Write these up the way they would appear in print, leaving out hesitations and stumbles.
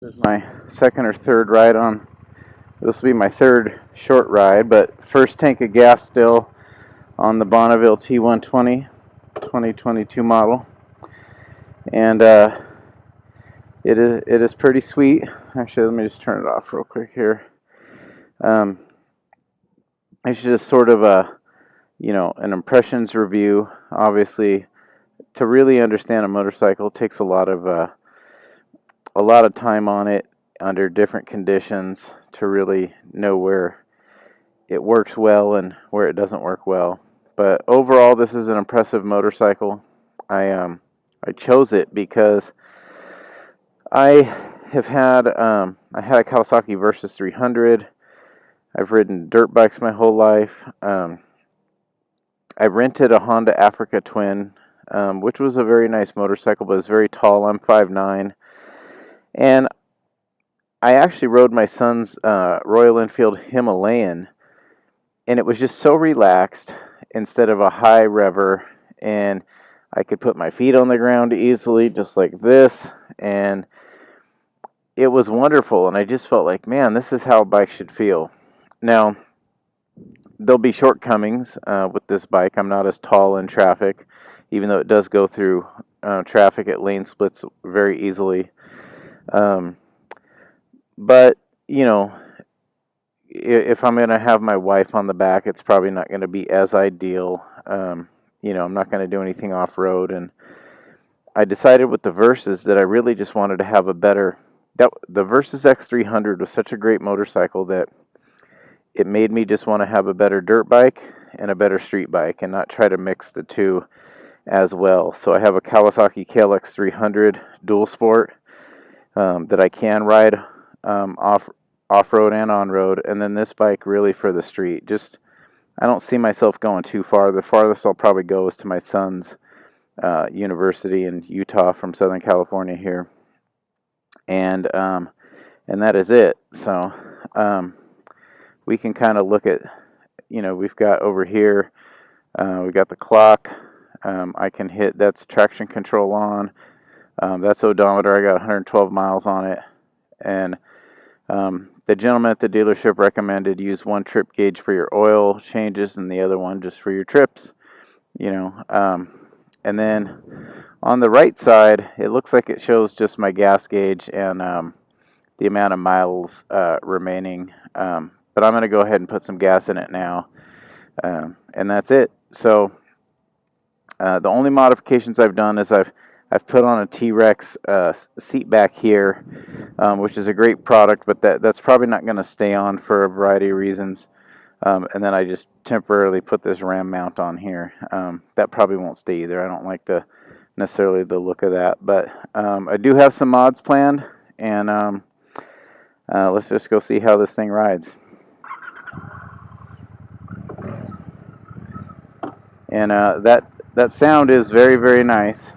This is my second or third ride on. This will be my third short ride, but first tank of gas still on the Bonneville T120 2022 model, and it is pretty sweet. Actually, let me just turn it off real quick here. Um, it's just sort of an impressions review. Obviously, to really understand a motorcycle takes a lot of time on it under different conditions to really know where it works well and where it doesn't work well. But overall, this is an impressive motorcycle. I chose it because I I had a Kawasaki Versys 300. I've ridden dirt bikes my whole life. I rented a Honda Africa Twin, which was a very nice motorcycle, but it's very tall. I'm 5'9", and I actually rode my son's Royal Enfield Himalayan, and it was just so relaxed instead of a high rever, and I could put my feet on the ground easily, just like this, and it was wonderful. And I just felt like, man, this is how a bike should feel. Now, there'll be shortcomings with this bike. I'm not as tall in traffic, even though it does go through traffic at lane splits very easily. But, you know, if I'm going to have my wife on the back, it's probably not going to be as ideal. I'm not going to do anything off-road. And I decided with the Versys that I really just wanted to have a better... the Versys X300 was such a great motorcycle that it made me just want to have a better dirt bike and a better street bike and not try to mix the two as well. So I have a Kawasaki KLX 300 dual sport that I can ride off-road and on-road, and then this bike really for the street. Just, I don't see myself going too far. The farthest I'll probably go is to my son's university in Utah from Southern California here, and that is it. So we can kind of look at, we've got over here, we've got the clock. I can hit, that's traction control on. That's odometer. I got 112 miles on it, and the gentleman at the dealership recommended use one trip gauge for your oil changes and the other one just for your trips. And then on the right side, it looks like it shows just my gas gauge and the amount of miles remaining. But I'm going to go ahead and put some gas in it now, and that's it. So the only modifications I've done is I've put on a T-Rex seat back here, which is a great product, but that's probably not going to stay on for a variety of reasons. And then I just temporarily put this ram mount on here. That probably won't stay either. I don't like necessarily the look of that, but I do have some mods planned, and let's just go see how this thing rides. And that sound is very, very nice.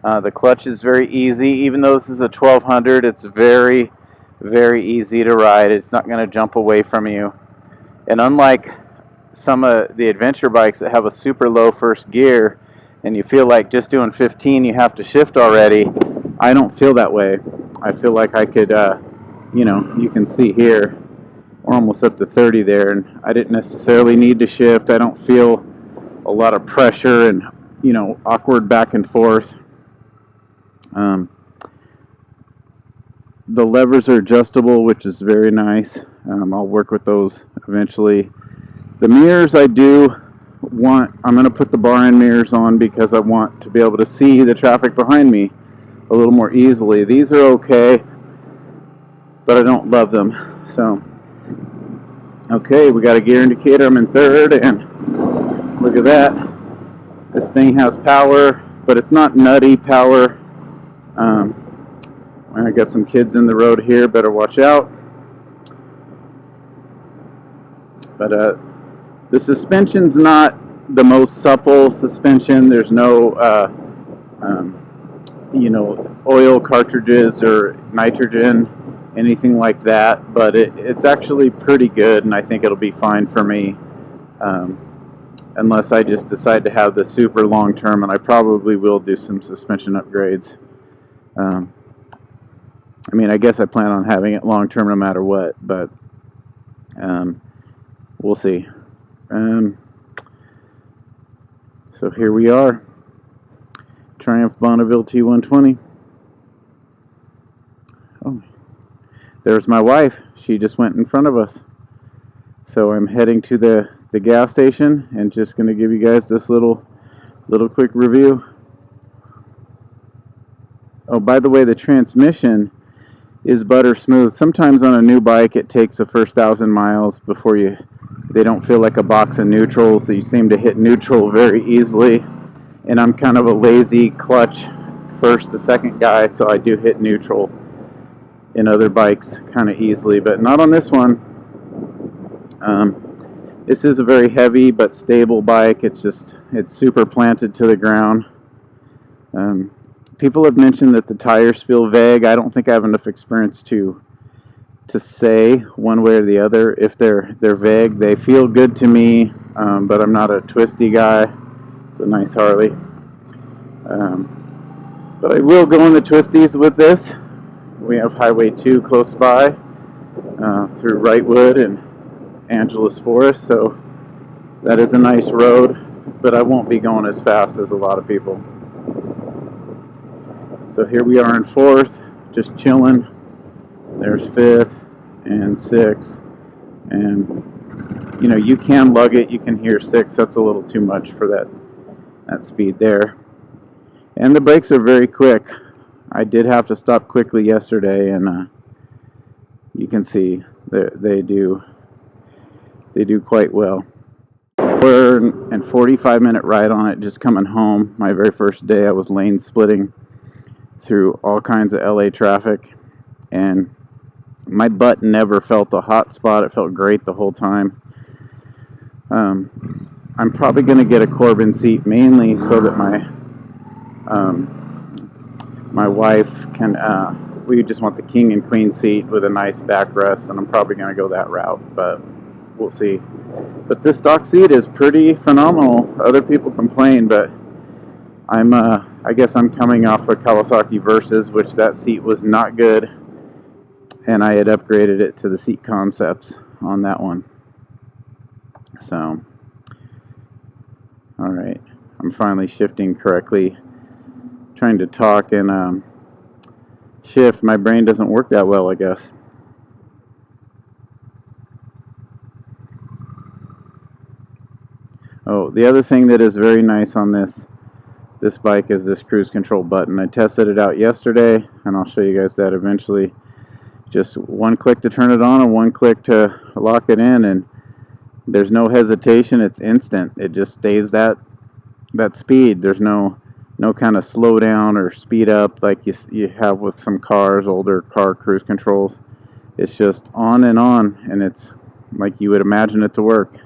The clutch is very easy. Even though this is a 1200, it's very, very easy to ride. It's not going to jump away from you. And unlike some of the adventure bikes that have a super low first gear, and you feel like just doing 15 you have to shift already, I don't feel that way. I feel like I could, you can see here, we're almost up to 30 there, and I didn't necessarily need to shift. I don't feel a lot of pressure and, awkward back and forth. The levers are adjustable, which is very nice. I'll work with those eventually. The mirrors, I'm going to put the bar end mirrors on because I want to be able to see the traffic behind me a little more easily. These are okay, but I don't love them. So, okay, we got a gear indicator. I'm in third, and look at that. This thing has power, but it's not nutty power. I got some kids in the road here, better watch out. But the suspension's not the most supple suspension. There's no oil cartridges or nitrogen, anything like that, but it's actually pretty good, and I think it'll be fine for me, unless I just decide to have the super long term, and I probably will do some suspension upgrades. I mean, I guess I plan on having it long term no matter what, but we'll see. So here we are, Triumph Bonneville T120. Oh, there's my wife. She just went in front of us. So I'm heading to the gas station and just going to give you guys this little quick review. Oh, by the way, the transmission is butter smooth. Sometimes on a new bike it takes the first 1,000 miles before they don't feel like a box of neutral, so you seem to hit neutral very easily. And I'm kind of a lazy clutch first to second guy, so I do hit neutral in other bikes kind of easily, but not on this one. This is a very heavy but stable bike. It's super planted to the ground. People have mentioned that the tires feel vague. I don't think I have enough experience to say one way or the other. If they're vague, they feel good to me, but I'm not a twisty guy. It's a nice Harley. But I will go in the twisties with this. We have Highway 2 close by through Wrightwood and Angeles Forest, so that is a nice road, but I won't be going as fast as a lot of people. So here we are in 4th, just chilling. There's 5th and 6th, and you know, you can lug it. You can hear 6. That's a little too much for that speed there. And the brakes are very quick. I did have to stop quickly yesterday, and you can see they do quite well. 45-minute ride on it just coming home. My very first day, I was lane splitting through all kinds of LA traffic, and my butt never felt a hot spot. It felt great the whole time. I'm probably going to get a Corbin seat, mainly so that my wife can, we just want the king and queen seat with a nice backrest, and I'm probably going to go that route, but we'll see. But this stock seat is pretty phenomenal. Other people complain, but I guess I'm coming off a Kawasaki Versus, which that seat was not good, and I had upgraded it to the seat concepts on that one. So, all right, I'm finally shifting correctly. Trying to talk and shift. My brain doesn't work that well, I guess. Oh, the other thing that is very nice on this bike is this cruise control button. I tested it out yesterday, and I'll show you guys that eventually. Just one click to turn it on and one click to lock it in, and there's no hesitation. It's instant. It just stays that speed. There's no kind of slow down or speed up like you have with some cars, older car cruise controls. It's just on, and it's like you would imagine it to work.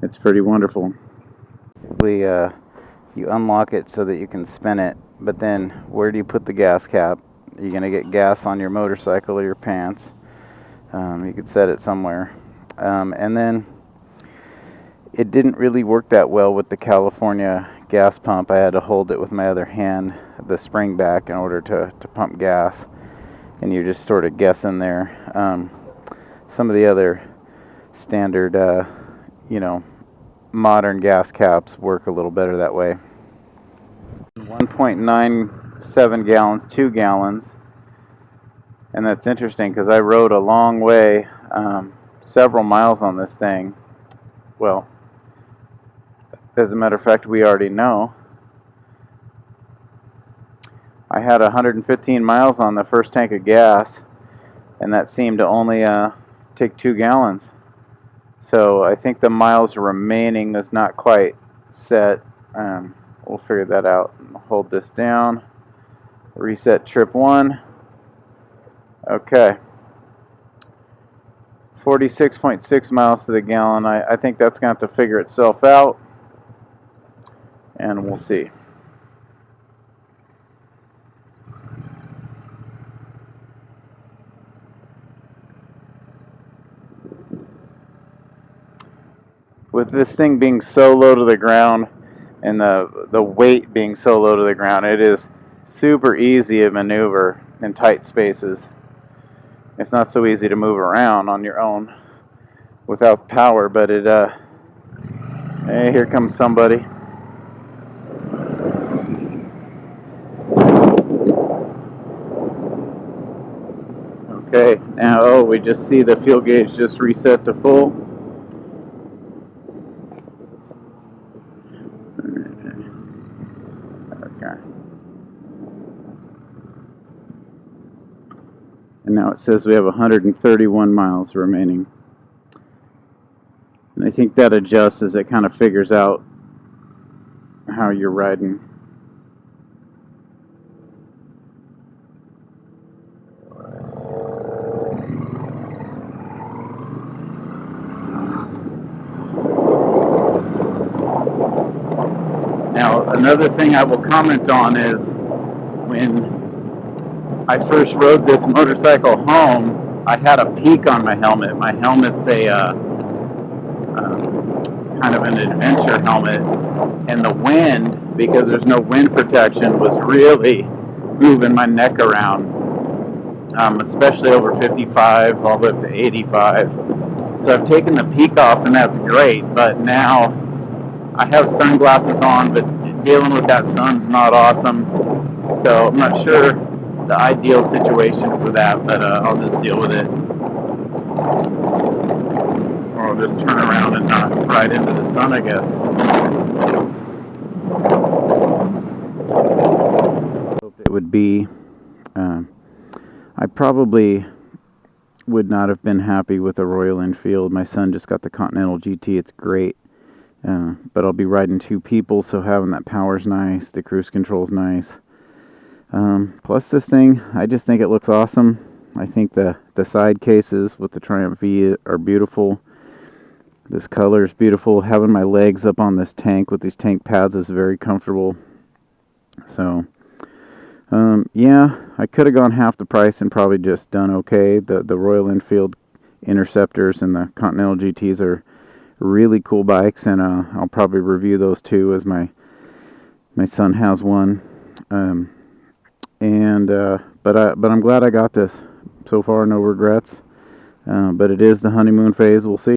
It's pretty wonderful. You unlock it so that you can spin it, but then where do you put the gas cap? You're going to get gas on your motorcycle or your pants. You could set it somewhere. And then it didn't really work that well with the California gas pump. I had to hold it with my other hand, the spring back, in order to pump gas. And you're just sort of guessing there. Some of the other standard, modern gas caps work a little better that way. 1.97 gallons, 2 gallons. And that's interesting because I rode a long way, several miles on this thing. Well, as a matter of fact, we already know. I had 115 miles on the first tank of gas, and that seemed to only take 2 gallons. So I think the miles remaining is not quite set. We'll figure that out. Hold this down. Reset trip 1. Okay. 46.6 miles to the gallon. I think that's going to have to figure itself out, and we'll see. With this thing being so low to the ground and the weight being so low to the ground, it is super easy to maneuver. in tight spaces. It's not so easy to move around on your own without power, but hey, here comes somebody. Okay, now, we just see the fuel gauge just reset to full. Okay. And now it says we have 131 miles remaining. And I think that adjusts as it kind of figures out how you're riding. Now, another thing I will comment on is when I first rode this motorcycle home, I had a peak on my helmet. My helmet's a kind of an adventure helmet, and the wind, because there's no wind protection, was really moving my neck around, especially over 55 all the way up to 85. So I've taken the peak off, and that's great, but now I have sunglasses on, but dealing with that sun's not awesome. So I'm not sure the ideal situation for that, but I'll just deal with it. Or I'll just turn around and not ride into the sun, I guess. It would be, I probably would not have been happy with a Royal Enfield. My son just got the Continental GT. It's great. But I'll be riding two people, so having that power's nice. The cruise control's nice. Plus this thing, I just think it looks awesome. I think the side cases with the Triumph V are beautiful. This color is beautiful. Having my legs up on this tank with these tank pads is very comfortable. So, yeah, I could have gone half the price and probably just done okay. The Royal Enfield Interceptors and the Continental GTs are really cool bikes, and I'll probably review those too, as my son has one. But I'm glad I got this. So far, no regrets. But it is the honeymoon phase. We'll see.